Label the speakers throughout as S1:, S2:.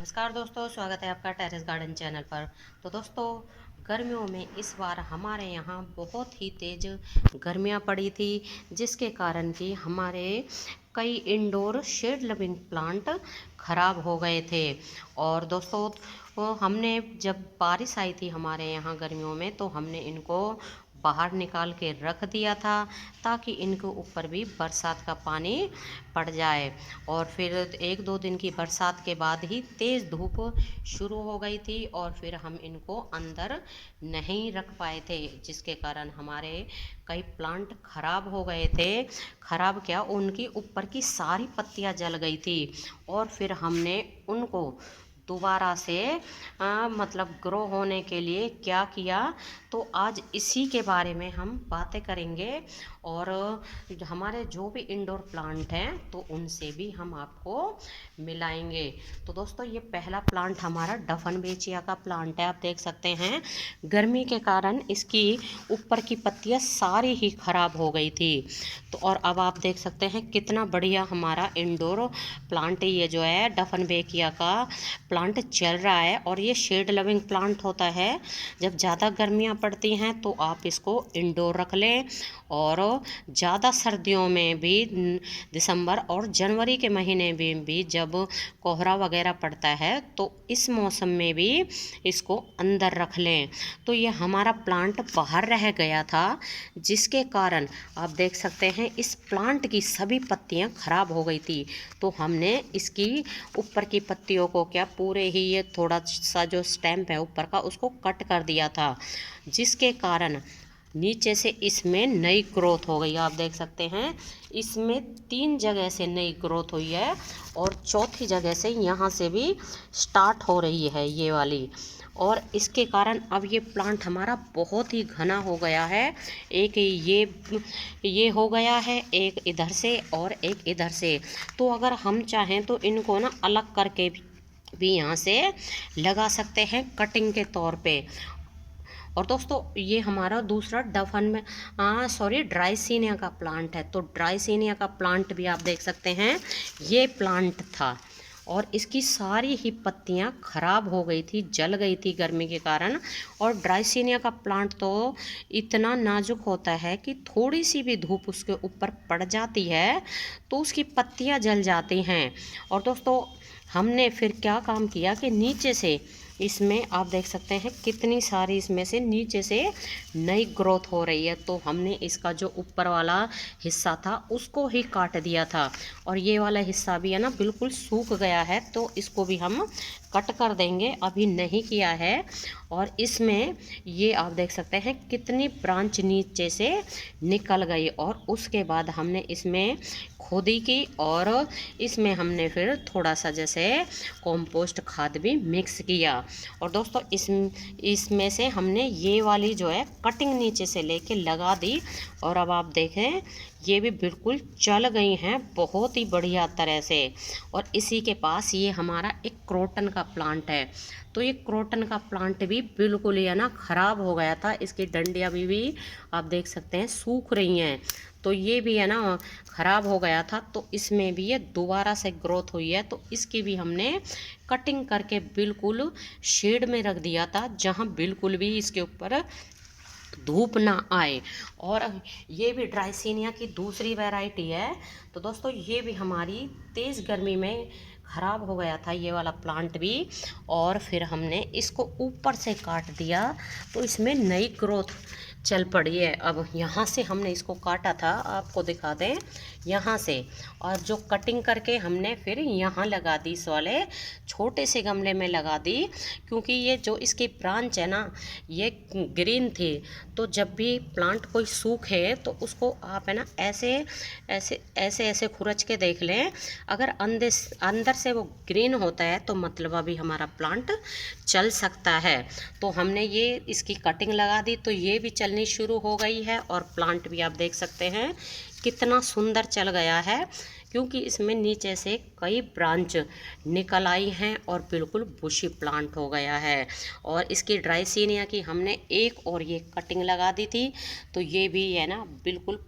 S1: नमस्कार दोस्तों, स्वागत है आपका टेरेस गार्डन चैनल पर। तो दोस्तों, गर्मियों में इस बार हमारे यहाँ बहुत ही तेज़ गर्मियाँ पड़ी थी, जिसके कारण कि हमारे कई इंडोर शेड लविंग प्लांट खराब हो गए थे। और दोस्तों, वो हमने जब बारिश आई थी हमारे यहाँ गर्मियों में, तो हमने इनको बाहर निकाल के रख दिया था ताकि इनके ऊपर भी बरसात का पानी पड़ जाए। और फिर 1-2 दिन की बरसात के बाद ही तेज़ धूप शुरू हो गई थी और फिर हम इनको अंदर नहीं रख पाए थे, जिसके कारण हमारे कई प्लांट खराब हो गए थे। खराब क्या, उनकी ऊपर की सारी पत्तियां जल गई थी। और फिर हमने उनको दोबारा से मतलब ग्रो होने के लिए क्या किया, तो आज इसी के बारे में हम बातें करेंगे। और हमारे जो भी इंडोर प्लांट हैं तो उनसे भी हम आपको मिलाएंगे। तो दोस्तों, ये पहला प्लांट हमारा डफनबेचिया का प्लांट है। आप देख सकते हैं गर्मी के कारण इसकी ऊपर की पत्तियां सारी ही खराब हो गई थी। तो और अब आप देख सकते हैं कितना बढ़िया हमारा इंडोर प्लांट ये जो है डफनबेचिया का प्लांट चल रहा है। और ये शेड लविंग प्लांट होता है। जब ज़्यादा गर्मियाँ पड़ती हैं तो आप इसको इंडोर रख लें। और ज़्यादा सर्दियों में भी दिसंबर और जनवरी के महीने में भी जब कोहरा वगैरह पड़ता है तो इस मौसम में भी इसको अंदर रख लें। तो ये हमारा प्लांट बाहर रह गया था, जिसके कारण आप देख सकते हैं इस प्लांट की सभी पत्तियां खराब हो गई थी। तो हमने इसकी ऊपर की पत्तियों को क्या पूरे ही ये थोड़ा सा जो स्टेम है ऊपर का उसको कट कर दिया था, जिसके कारण नीचे से इसमें नई ग्रोथ हो गई। आप देख सकते हैं इसमें 3 जगह से नई ग्रोथ हुई है और चौथी जगह से यहाँ से भी स्टार्ट हो रही है ये वाली। और इसके कारण अब ये प्लांट हमारा बहुत ही घना हो गया है। एक ये हो गया है, एक इधर से और एक इधर से। तो अगर हम चाहें तो इनको ना अलग करके भी यहाँ से लगा सकते हैं कटिंग के तौर पे। और दोस्तों, ये हमारा दूसरा डफन में ड्राइसिनिया का प्लांट है। तो ड्राइसिनिया का प्लांट भी आप देख सकते हैं ये प्लांट था और इसकी सारी ही पत्तियां खराब हो गई थी, जल गई थी गर्मी के कारण। और ड्राइसिनिया का प्लांट तो इतना नाजुक होता है कि थोड़ी सी भी धूप उसके ऊपर पड़ जाती है तो उसकी पत्तियां जल जाती हैं। और दोस्तों, हमने फिर क्या काम किया कि नीचे से इसमें आप देख सकते हैं कितनी सारी इसमें से नीचे से नई ग्रोथ हो रही है। तो हमने इसका जो ऊपर वाला हिस्सा था उसको ही काट दिया था और ये वाला हिस्सा भी है ना बिल्कुल सूख गया है, तो इसको भी हम कट कर देंगे, अभी नहीं किया है। और इसमें ये आप देख सकते हैं कितनी ब्रांच नीचे से निकल गई। और उसके बाद हमने इसमें खोदी की और इसमें हमने फिर थोड़ा सा जैसे कंपोस्ट खाद भी मिक्स किया। और दोस्तों, इसमें से हमने ये वाली जो है कटिंग नीचे से लेके लगा दी और अब आप देखें ये भी बिल्कुल चल गई हैं बहुत ही बढ़िया तरह से। और इसी के पास ये हमारा एक क्रोटन का प्लांट है। तो ये क्रोटन का प्लांट भी बिल्कुल ही है ना ख़राब हो गया था, इसकी डंडियाँ भी आप देख सकते हैं सूख रही हैं। तो ये भी है ना ख़राब हो गया था, तो इसमें भी ये दोबारा से ग्रोथ हुई है। तो इसकी भी हमने कटिंग करके बिल्कुल शेड में रख दिया था, जहाँ बिल्कुल भी इसके ऊपर धूप ना आए। और ये भी ड्राइसिनिया की दूसरी वैरायटी है। तो दोस्तों, ये भी हमारी तेज़ गर्मी में ख़राब हो गया था ये वाला प्लांट भी। और फिर हमने इसको ऊपर से काट दिया तो इसमें नई ग्रोथ चल पड़ी है। अब यहाँ से हमने इसको काटा था, आपको दिखा दें यहाँ से, और जो कटिंग करके हमने फिर यहाँ लगा दी, इस वाले छोटे से गमले में लगा दी। क्योंकि ये जो इसकी ब्रांच है ना ये ग्रीन थी, तो जब भी प्लांट कोई सूखे तो उसको आप है ना ऐसे ऐसे ऐसे ऐसे खुरच के देख लें, अगर अंदर से वो ग्रीन होता है तो मतलब अभी हमारा प्लांट चल सकता है। तो हमने ये इसकी कटिंग लगा दी तो ये भी चलनी शुरू हो गई है और प्लांट भी आप देख सकते हैं कितना सुंदर चल गया है, क्योंकि इसमें नीचे से कई ब्रांच निकल आई हैं और बिल्कुल बुशी प्लांट हो गया है। और इसकी ड्राइसिनिया की हमने एक और ये कटिंग लगा दी थी, तो ये भी है ना बिल्कुल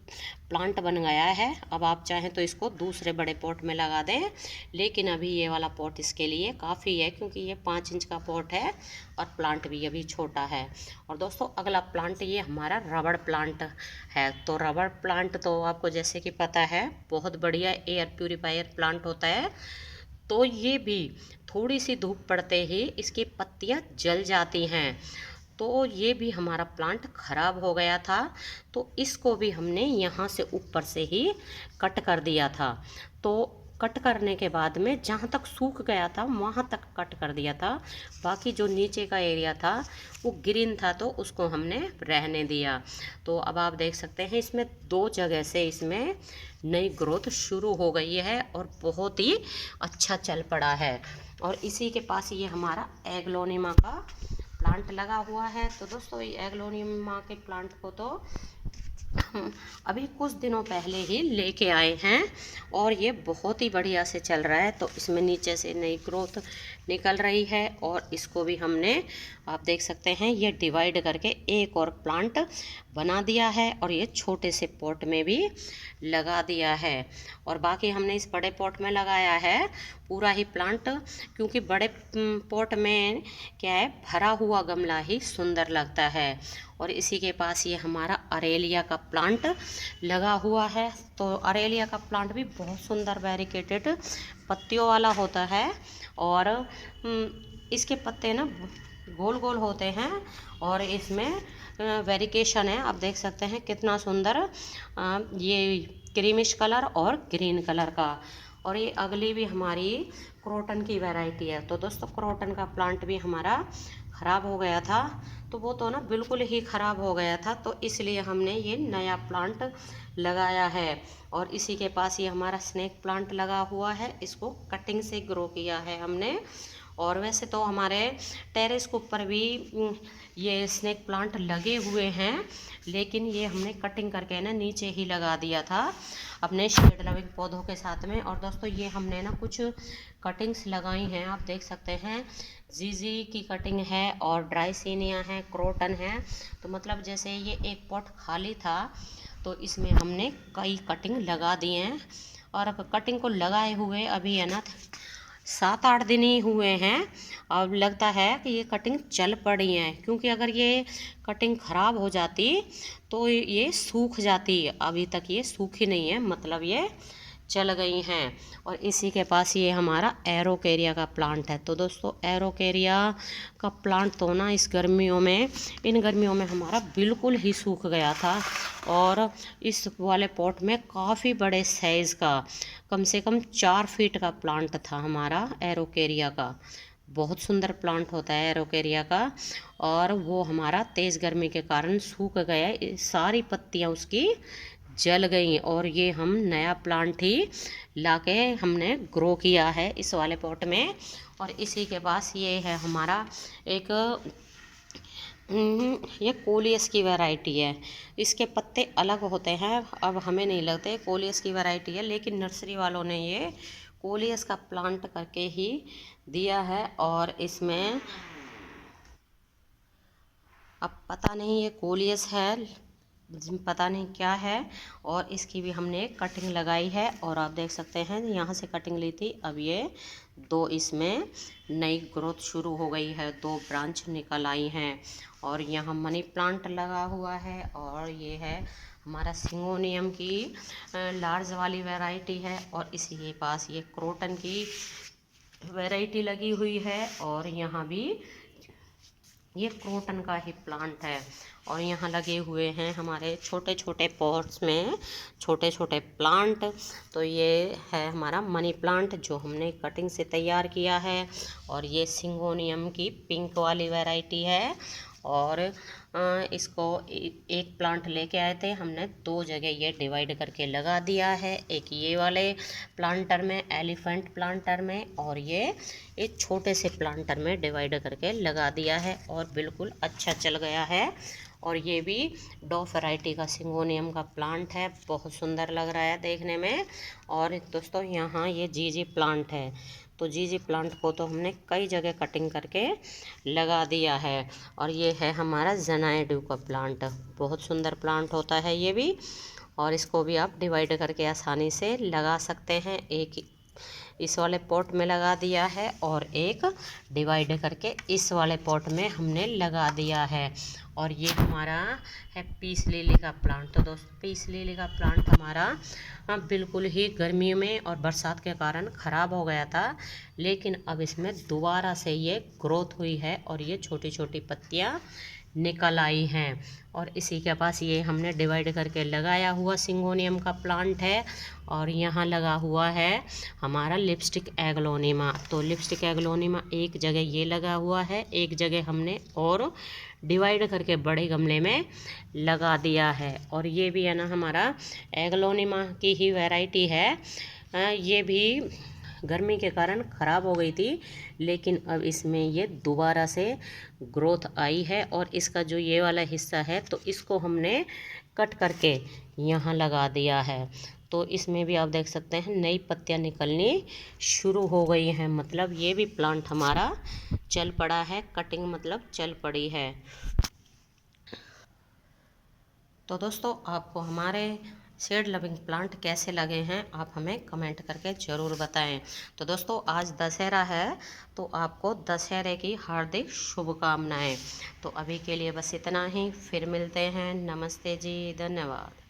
S1: प्लांट बन गया है। अब आप चाहें तो इसको दूसरे बड़े पॉट में लगा दें, लेकिन अभी ये वाला पॉट इसके लिए काफ़ी है, क्योंकि ये 5 इंच का पॉट है और प्लांट भी अभी छोटा है। और दोस्तों अगला प्लांट ये हमारा रबड़ प्लांट है। तो रबड़ प्लांट तो आपको जैसे कि पता है बहुत बढ़िया एयर प्यूरीफायर प्लांट होता है। तो ये भी थोड़ी सी धूप पड़ते ही इसकी पत्तियां जल जाती हैं। तो ये भी हमारा प्लांट खराब हो गया था, तो इसको भी हमने यहाँ से ऊपर से ही कट कर दिया था। तो कट करने के बाद में जहाँ तक सूख गया था वहाँ तक कट कर दिया था, बाकी जो नीचे का एरिया था वो ग्रीन था तो उसको हमने रहने दिया। तो अब आप देख सकते हैं इसमें 2 जगह से इसमें नई ग्रोथ शुरू हो गई है और बहुत ही अच्छा चल पड़ा है। और इसी के पास ये हमारा एग्लोनिमा का प्लांट लगा हुआ है। तो दोस्तों ये एग्लोनिमा के प्लांट को तो हम अभी कुछ दिनों पहले ही लेके आए हैं और ये बहुत ही बढ़िया से चल रहा है। तो इसमें नीचे से नई ग्रोथ निकल रही है और इसको भी हमने, आप देख सकते हैं, ये डिवाइड करके एक और प्लांट बना दिया है और ये छोटे से पॉट में भी लगा दिया है। और बाकी हमने इस बड़े पॉट में लगाया है पूरा ही प्लांट, क्योंकि बड़े पॉट में क्या है भरा हुआ गमला ही सुंदर लगता है। और इसी के पास ये हमारा अरेलिया का प्लांट लगा हुआ है। तो अरेलिया का प्लांट भी बहुत सुंदर वेरिकेटेड पत्तियों वाला होता है और इसके पत्ते ना गोल गोल होते हैं और इसमें वेरिकेशन है। आप देख सकते हैं कितना सुंदर ये क्रीमिश कलर और ग्रीन कलर का। और ये अगली भी हमारी क्रोटन की वैरायटी है। तो दोस्तों क्रोटन का प्लांट भी हमारा ख़राब हो गया था, तो वो तो ना बिल्कुल ही ख़राब हो गया था, तो इसलिए हमने ये नया प्लांट लगाया है। और इसी के पास ये हमारा स्नेक प्लांट लगा हुआ है, इसको कटिंग से ग्रो किया है हमने। और वैसे तो हमारे टेरेस के ऊपर भी ये स्नेक प्लांट लगे हुए हैं, लेकिन ये हमने कटिंग करके ना नीचे ही लगा दिया था अपने शेड लविंग पौधों के साथ में। और दोस्तों ये हमने ना कुछ कटिंग्स लगाई हैं, आप देख सकते हैं जीजी की कटिंग है और ड्राइसिनिया है, क्रोटन है। तो मतलब जैसे ये एक पॉट खाली था तो इसमें हमने कई कटिंग लगा दिए हैं। और कटिंग को लगाए हुए अभी है ना 7-8 दिन ही हुए हैं। अब लगता है कि ये कटिंग चल पड़ी है, क्योंकि अगर ये कटिंग ख़राब हो जाती तो ये सूख जाती। अभी तक ये सूखी नहीं है, मतलब ये चल गई हैं। और इसी के पास ये हमारा एरोकेरिया का प्लांट है। तो दोस्तों एरोकेरिया का प्लांट तो ना इन गर्मियों में हमारा बिल्कुल ही सूख गया था। और इस वाले पॉट में काफ़ी बड़े साइज़ का, कम से कम 4 फीट का प्लांट था हमारा एरोकेरिया का। बहुत सुंदर प्लांट होता है एरोकेरिया का, और वो हमारा तेज़ गर्मी के कारण सूख गया, सारी पत्तियाँ उसकी जल गई। और ये हम नया प्लांट ही लाके हमने ग्रो किया है इस वाले पॉट में। और इसी के पास ये है हमारा एक ये कोलियस की वैरायटी है। इसके पत्ते अलग होते हैं, अब हमें नहीं लगते कोलियस की वैरायटी है, लेकिन नर्सरी वालों ने ये कोलियस का प्लांट करके ही दिया है। और इसमें अब पता नहीं ये कोलियस है, पता नहीं क्या है। और इसकी भी हमने कटिंग लगाई है और आप देख सकते हैं यहाँ से कटिंग ली थी, अब ये 2 इसमें नई ग्रोथ शुरू हो गई है, 2 ब्रांच निकल आई हैं। और यहाँ मनी प्लांट लगा हुआ है और ये है हमारा सिंगोनियम की लार्ज वाली वैरायटी है। और इसी के पास ये क्रोटन की वैरायटी लगी हुई है और यहाँ भी ये क्रोटन का ही प्लांट है। और यहाँ लगे हुए हैं हमारे छोटे छोटे पॉट्स में छोटे छोटे प्लांट। तो ये है हमारा मनी प्लांट जो हमने कटिंग से तैयार किया है। और ये सिंगोनियम की पिंक वाली वैरायटी है। और इसको एक प्लांट लेके आए थे हमने, 2 जगह ये डिवाइड करके लगा दिया है, एक ये वाले प्लांटर में, एलिफेंट प्लांटर में, और ये एक छोटे से प्लांटर में डिवाइड करके लगा दिया है और बिल्कुल अच्छा चल गया है। और ये भी डॉफ वैरायटी का सिंगोनियम का प्लांट है, बहुत सुंदर लग रहा है देखने में। और दोस्तों यहाँ ये जीजी प्लांट है, तो जीजी प्लांट को तो हमने कई जगह कटिंग करके लगा दिया है। और ये है हमारा जनाइडू का प्लांट, बहुत सुंदर प्लांट होता है ये भी। और इसको भी आप डिवाइड करके आसानी से लगा सकते हैं। एक इस वाले पॉट में लगा दिया है और एक डिवाइड करके इस वाले पॉट में हमने लगा दिया है। और ये हमारा है पीस लिली का प्लांट। तो दोस्तों पीस लिली का प्लांट हमारा बिल्कुल ही गर्मियों में और बरसात के कारण ख़राब हो गया था, लेकिन अब इसमें दोबारा से ये ग्रोथ हुई है और ये छोटी छोटी पत्तियाँ निकल आई हैं। और इसी के पास ये हमने डिवाइड करके लगाया हुआ सिंगोनियम का प्लांट है। और यहाँ लगा हुआ है हमारा लिपस्टिक एग्लोनिमा। तो लिपस्टिक एग्लोनिमा एक जगह ये लगा हुआ है, एक जगह हमने और डिवाइड करके बड़े गमले में लगा दिया है। और ये भी है ना हमारा एग्लोनिमा की ही वैरायटी है। ये भी गर्मी के कारण ख़राब हो गई थी, लेकिन अब इसमें ये दोबारा से ग्रोथ आई है। और इसका जो ये वाला हिस्सा है तो इसको हमने कट करके यहाँ लगा दिया है। तो इसमें भी आप देख सकते हैं नई पत्तियाँ निकलनी शुरू हो गई हैं। मतलब ये भी प्लांट हमारा चल पड़ा है, कटिंग मतलब चल पड़ी है। तो दोस्तों आपको हमारे सीड लविंग प्लांट कैसे लगे हैं आप हमें कमेंट करके ज़रूर बताएं। तो दोस्तों आज दशहरा है, तो आपको दशहरे की हार्दिक शुभकामनाएं। तो अभी के लिए बस इतना ही, फिर मिलते हैं। नमस्ते जी, धन्यवाद।